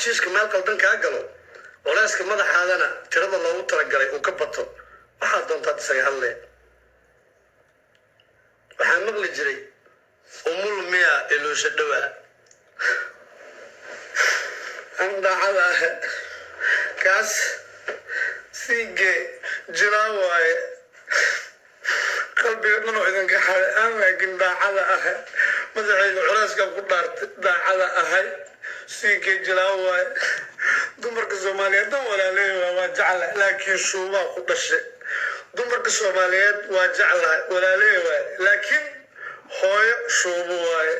xashiishka meel qaldan kaa galo culeyska madaxaadana tirada loogu talagalay uu ka bato waxaad doontaad isaga hadlee waxaan maqli jiray umul miya iluusha dhowaa an daacada ah kaas siige jiraan waaye qalbiga dhan oo idinka xaday aan laakiin daacada ah madaxayga culeyska ku dhaartay daacada ahay siige jiraan waaye dumarka Soomaaliyeed dan walaaleeyahay waa jecel laakiin shuuba ku dhashay dumarka Soomaaliyeed waa jecel walaaleeyahay laakiin hooyo shuuba waaye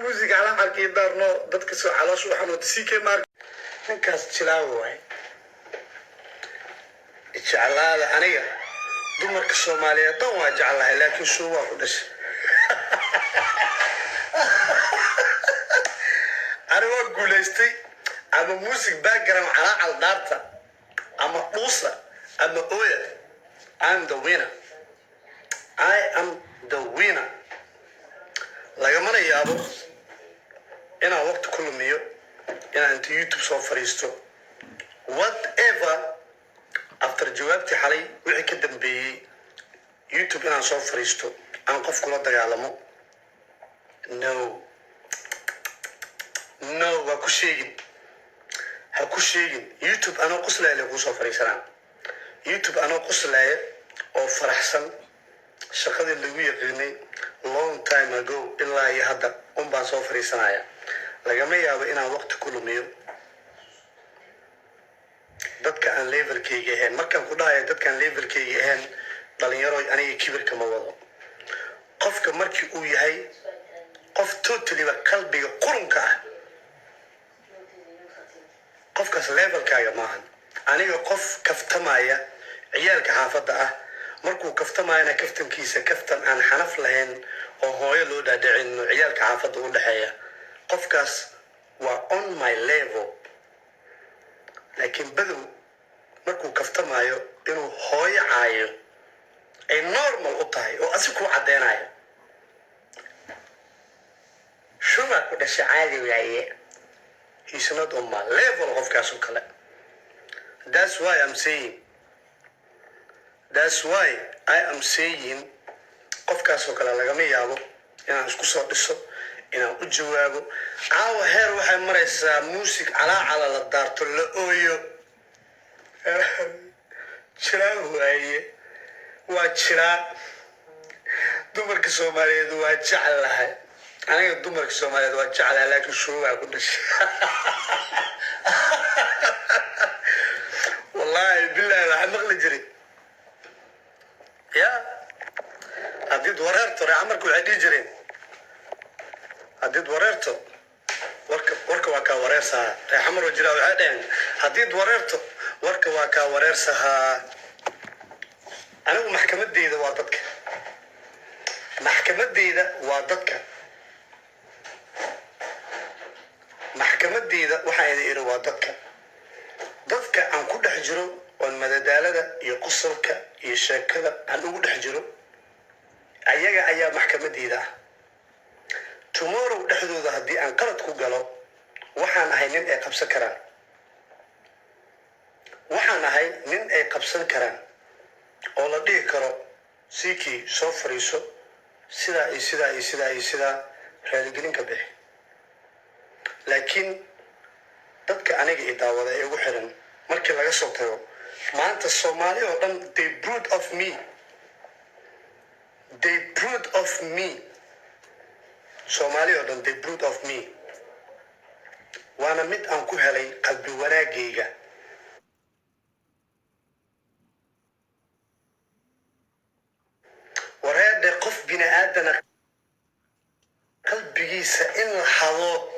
music ala xalkii daarno dadka soo caloosho waxaan siike maar ninkaas jilaaw waaye jecelaada aniga dumarka Soomaaliyeed dan waa jecel laakiin shuuba ku dhashay أنا قوليستي أما موسيقى باكرام على الدارتا أما قوسة أما أويا I'm the winner I am the winner لكن أنا يا أبو أنا وقت كل ميو أنا أنت يوتيوب سوفريستو whatever after جوابتي حالي وحي كدن بي يوتيوب أنا سوفريستو أنا قف كل دقالمو no هكوشيجن يوتيوب أنا قصلا اللي قصوا فريسان يوتيوب أنا قصلا أو فرحسن شقد اللي ويقيني long time ago إلا يهدر بانسوا فريسانايا لقما يابا إنا وقت كله ميو دادك أن ليفل كيجيهن مركان كدايا دادك أن ليفل كيجيهن دالينيروي أنا يكبر كما وضو قفك مركي أوي هاي قف توتلي وقلبي قرنك قفكاس ليفل كايا maahan aniga qof kaftamaya ciyaalka xaafada ah markuu kaftamayna kaftankiisa kaftan aan xanaf lahayn oo hooyo loo dhaadhicin ciyaalka xaafada u dhaxeeya qofkaas waa on my level laakiin badu markuu kaftamayo inuu hooyo caayo ay normal u tahay oo asigu cadeenayo shuma ku dhashay caadi waaye he's not on my level of Kasukale. That's why I am saying of Kasukala Lagami Yabo, and I'm Skusodiso, and I'm Ujuabo. Our hair will have Marisa music ala Dartul Oyo. Chira, Wachira, Dumark Somali, do I chala. أنا دومرك سومالي دوا جعل لك شو أقول والله بالله راح نقل جري يا أديد وررتو يا عمرك وعدي جري أديد وررتو ورك واكا وررسها يا عمر وجرا وعدين أديد وررتو ورك واكا وررسها أنا ومحكمة دي إذا وادتك محكمة دي إذا وادتك maxkamadeyda waxa ay iri waa dadka aan ku dhex jiro oo madadaalada iyo qosolka iyo sheekada aan ugu dhex jiro ayaga ayaa maxkamadeyda tomorrow dhexdooda hadii aan qalad ku galo waxaan ahay nin ay qabsan karaan oo la dhigi karo siki soo fariiso sida raaligelin ka bixi لكن dadka aniga ay daawada ay ugu xiran markii laga soo tago maanta Soomaali oo dhan they proud of me waana mid aan ku helay qalbi wanaagayga wareede qof bini aadana qalbigiisa in la hado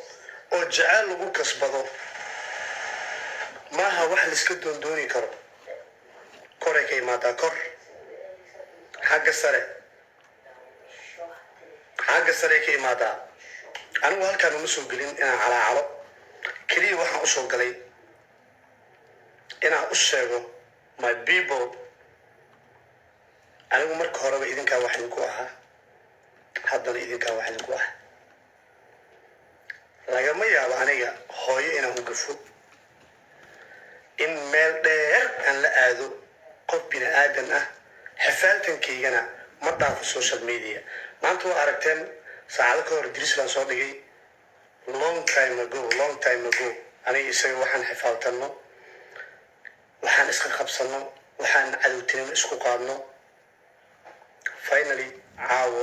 oo jacayl lagu kasbado maaha wax la iska doondooni karo koray ka imaada kor xagga sare ka imaada anigu halkaan uma soo gelin inaan calaacalo kaliya waxaan u soo galay inaan u sheego my people anigu marka horeba idinkaa wax idinku ahaa haddana idinkaa wax idinku ah lagama yaabo aniga hooyo inaan u gafo in meel dheer aan la aado qof bini aadan ah xafaaltankaygana ma dhaafo social media maanta waa aragteen saacado ka hor dirisland soo dhigay long time ago aniga isaga waxaan xifaaltanno waxaan iska qabsanno waxaan cadowtinimo isku qaadno finally caawo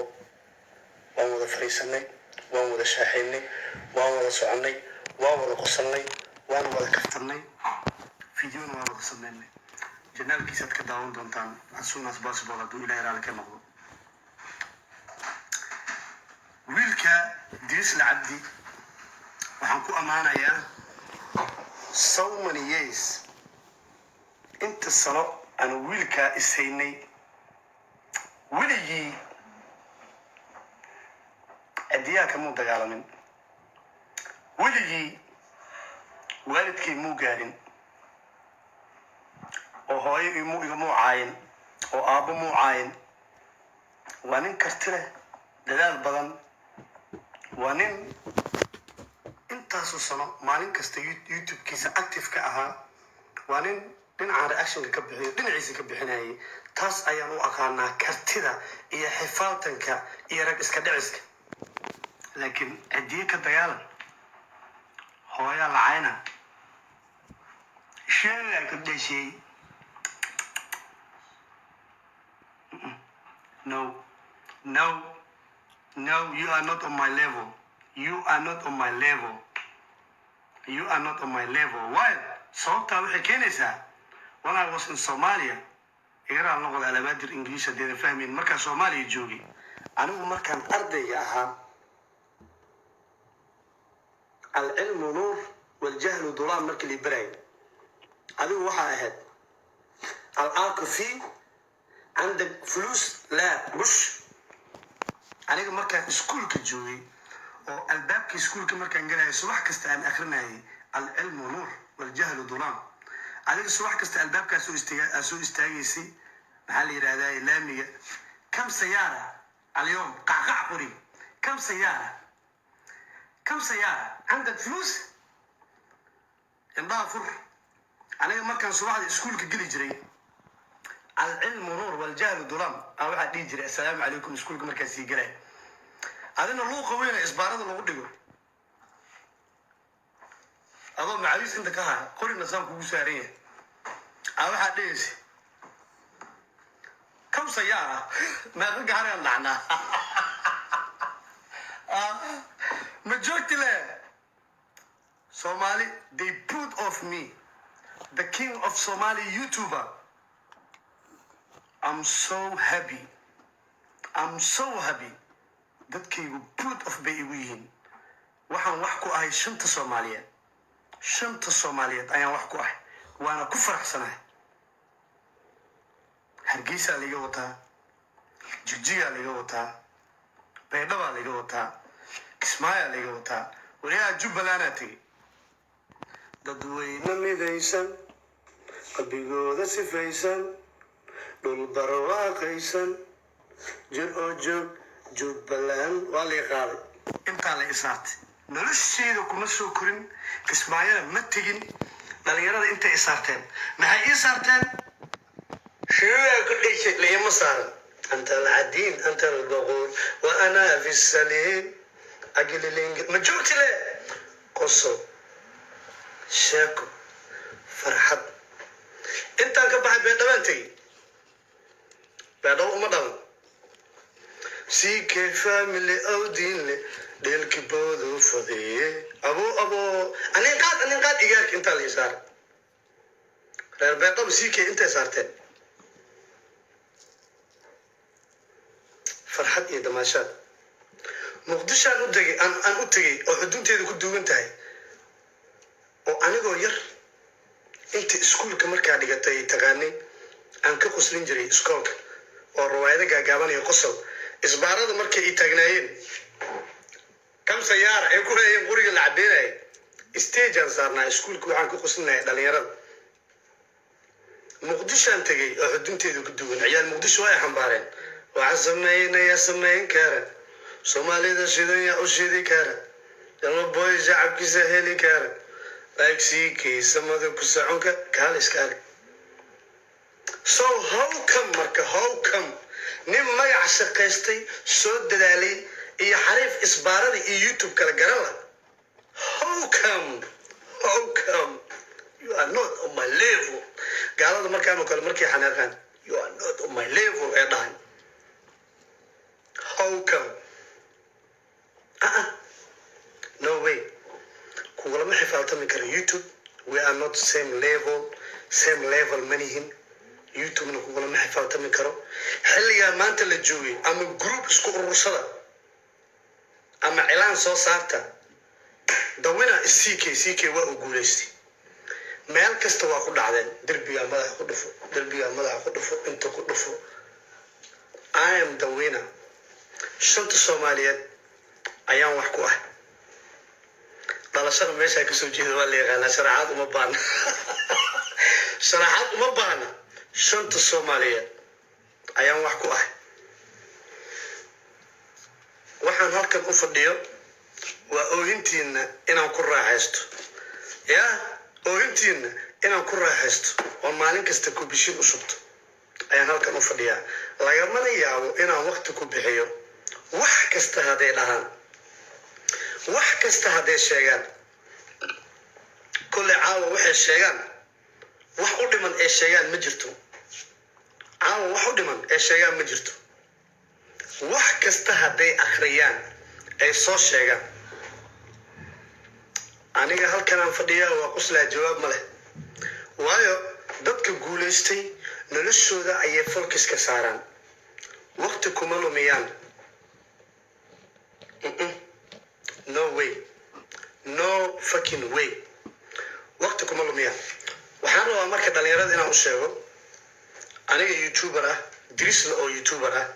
waan wada fariisanay waan wada shaaxaynay waan wada soconnay waan wada qosalnay waan wada kaftarnay fideona waan wada sameynay janaalkiisaad ka daawan doontaan as soon as possible hadduu ilaahay raali ka noqdo wiilka dirisla cabdi waxaan ku ammaanayaa so many years inta sano aan wiilkaa ishaynay weligii adiyaa kamuu dagaalamin weligii waalidkay muu gaarin oo hooyo igamuu caayin oo aabbo muu caayin waa nin karti leh dadaal badan waa nin intaasoo sano maalin kasta youtube-kiisa active ka ahaa waa nin dhinaca reactionka ka bixiyo dhinaciisa ka bixinayay taas ayaan u aqaanaa kartida iyo xifaaltanka iyo rag iska dhiciska laakiin adiye ka dagaalan hooyaa lacayna sheegaa ka dhashay no you are not on my level why sababtaa waxay keenaysaa when I was in Somalia igaraan noqda alabaadir English hadeeda fahmayn markaa Soomaaliya joogay anigu markaan ardayga ahaa alcilmu nuur waljahlu dulaam markii la baray adigu waxaa ahayd al'aaqu fi عندك فلوس لا مش aniga markaan iskuulka joogay oo albaabka iskuulka markaan galay subax kasta aan akhrinayay alcilmu nuur waljahlu dulaam adiga subax kasta albaabka soo istaagaysay maxaa la yiraahdaa laamiga kam sayara اليوم قعقع قري كم سيارة عندك فلوس ينبغى فر أنا ما كان صباح السكول كجلي جري العلم نور والجهل ظلام أو واحد يجري السلام عليكم سكولكم مركزي جري هذا اللغة قوية إسبارة اللغة دقوا أظن معليش أنت كها قول النظام كوسارية أو واحد ليش كم سيارة ما رجع على اللعنة majority Somali they put off me the king of Somali YouTuber. I'm so happy dadkaygu put off bay igu yihiin waxaan wax ku ahay shanta Soomaaliyeed ayaan wax ku ahay waana ku faraxsanahay Hargeysa liga wataa Jigjiga liga wataa Baydhabo liga wataa Kismaayo liga wataa wariyaha Jubbaland ati dadweyne midaysan qalbigooda sifaysan dhul barwaaqaysan jir oo joog Jubbaland waa la qaaday inta la isaartay nolosheeda kuma soo korin Kismaayana ma tegin dhalinyarada inta isaarteen maxay isaarteen شنو كل شيء لي مصار أنت العدين أنت البغور وأنا في السليم أجل اللي ما جوت له قصو شاكو فرحب أنت كبح بيدوانتي بيدو مدام سي كيف ملي أو دين لي ديل كبودو فضيه أبو أنا قاد إيجارك أنت اللي صار بيدو سي كي أنت صارتين فرحت يا دماشات مقدش أنا أتجي أو حدودي ذي كده وانتهي أو أنا جوير أنت سكول كمر كادي قتي تغني أنك قصلين جري سكولك أو رواية جابان يقصل إسبارة دمر كي تغنين كم سيارة يكون هي قرية العبيرة استيجان صارنا سكول كوا عنك قصلنا دليرة مقدش أنت جي أو حدودي ذي كده عيال مقدش واي حمبارين وعزمنا يا سمين كارا سومالي ده شيدين يا أشيدي كارا يلا بويز shacabkiisa heli kara laagsiikay samada ku soconka kaaliskaale. So how come nin magac shaqaystay soo dadaalay iyo xariif isbaarada iyo YouTube kala garan la? How come you are not on my level? Gaalada markaan kale markay xanaaqaan, you are not on my level ee dhahan. How come? No way. Kugula ma xifaaltami karo YouTube. We are not same level manihin. YouTube na kugula ma xifaaltami karo. Xilliga maanta la joogay ama group isku urursada ama cilaan soo saarta. The winner is CK waa u guuleystay. Meel kasta waa ku dhacdeen. Derbiga madaxa ku dhufo inta ku dhufo. I am the winner. Shanta Soomaaliyeed ayaan wax ku ah. dhalashada meesha ka soo jeedo waa la yaqaanaa. sharaxaad uma baahna. shanta Soomaaliyeed ayaan wax ku ah. waxaan halkan u fadhiyo waa oohintiina inaan ku raaxaysto. oohintiina inaan ku raaxaysto oo maalin kasta ku bishin u shubto ayaan halkan u fadhiyaa. lagamana yaabo inaan waqti ku bixiyo wax kasta hadday dhahaan, wax kasta hadday sheegaan. kulle caawa waxay sheegaan wax u dhiman ee sheegaan ma jirto. caawa wax u dhiman ee sheegaan ma jirto. wax kasta hadday akhriyaan ay soo sheegaan. aniga halkanaan fadhiyaa waa quslaa jawaab ma leh. waayo dadka guulaystay noloshooda ayay folkiska saaraan. waqti kuma lumiyaan. No way. No fucking way. waqti kuma lumiyaan. waxaan rabaa marka dhalinyarada inaan u sheego, aniga YouTuber ah, Dirisle oo YouTuber ah,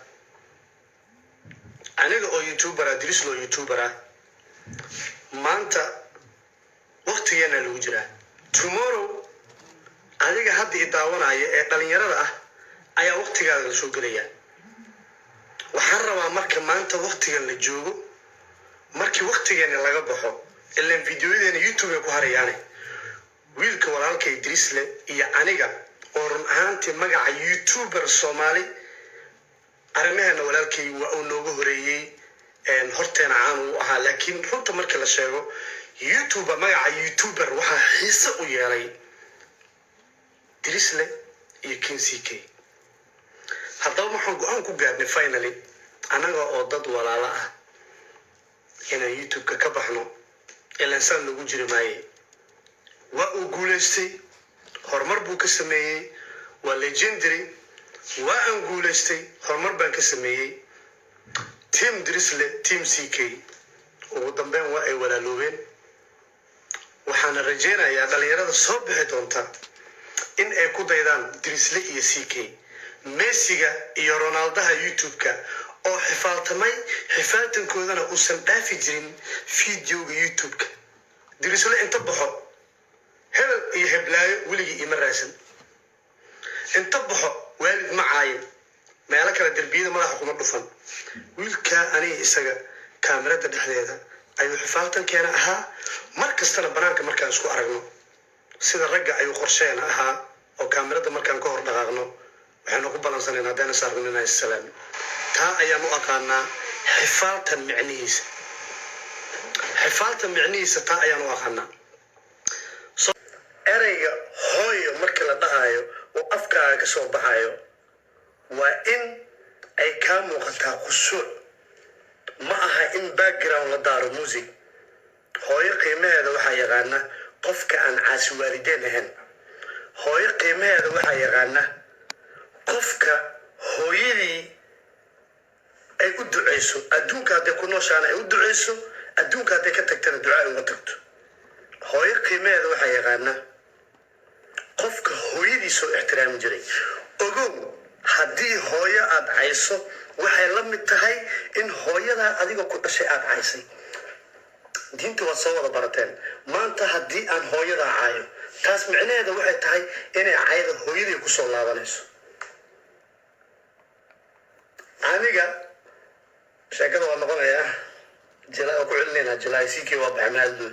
Dirisle oo YouTuber ah, maanta waqtigeena lagu jiraa. Tomorrow adiga hadda i daawanaya ee dhalinyarada ah ayaa waqtigaada la soo gelaya. waxaan rabaa marka maanta waqtigan la joogo, markii waqtigeena laga baxo, ilaan fiidiyoyadeena YouTube ay ku harayaan. wiilka walaalkay Dirisle iyo aniga oo run ahaantii magaca YouTuber Soomaali arrimaheena walaalkay waa uu nooga horeeyay horteena caan uu ahaa. laakiin runta marka la sheego magaca YouTuber waxaa xiise u yeelay Dirisle iyo CK. haddaba waxaan go-aan ku gaarnay finally anaga oo dad walaalo ah inaan YouTube ka baxno. ilaan saan lagu jiri maaye. waa uu guulaystay, horumar buu ka sameeyey, waa legendary. waa aan guulaystay, horumar baan ka sameeyey. team Dirisle, team CK ugu dambeyn waa ay walaaloobeen. waxaana rajaynayaa dhalinyarada soo bixi doonta in ay ku daydaan Dirisle iyo CK. Messiga iyo Ronaldaha YouTube-ka oo xifaaltamay, xifaaltankoodana uusan dhaafi jirin fiidiyowga YouTube-ka. Dirisle inta baxo hebel iyo heblaayo weligii ima raadsan. inta baxo waalid ma caayin, meelo kale derbiyada madaxa kuma dhufan. wiilkaa aniga isaga kaamirada dhexdeeda ayuu xifaaltankeena ahaa. mar kastana banaanka markaan isku aragno sida ragga ayuu qorsheena ahaa oo kaamirada markaan ka hor dhaqaaqno waxaanu ku balansaneen haddana saarnina salaam. taa ayaan u aqaanaa xifaaltan micnihiisa. taa ayaan u aqaanaa. erayga hooyo marka la dhahayo oo afkaaga ka soo baxayo waa in ay kaa muuqataa khushuuc. ma aha in background la daaro music. hooyo qiimaheeda waxaa yaqaana qofka aan caasi waalideen ahayn. hooyo qiimaheeda waxaa yaqaana qofka hooyadii ay u duceyso. adduunka hadday ku nooshaana ay u duceyso, adduunka hadday ka tagtana ducaa uga tagto. hooyo qiimaheeda waxaa yaqaana qofka hooyadii soo ixtiraami jiray. ogow, haddii hooyo aad cayso waxay la mid tahay in hooyadaa adiga ku dhashay aad caysay. diinta waad soo wada barateen. maanta haddii aan hooyadaa caayo, taas micnaheeda waxay tahay inay cayda hooyadii kusoo laabanayso. aniga sheekada waa noqonayaa جلاي أقول لنا جلاي سيكي وابع مالدول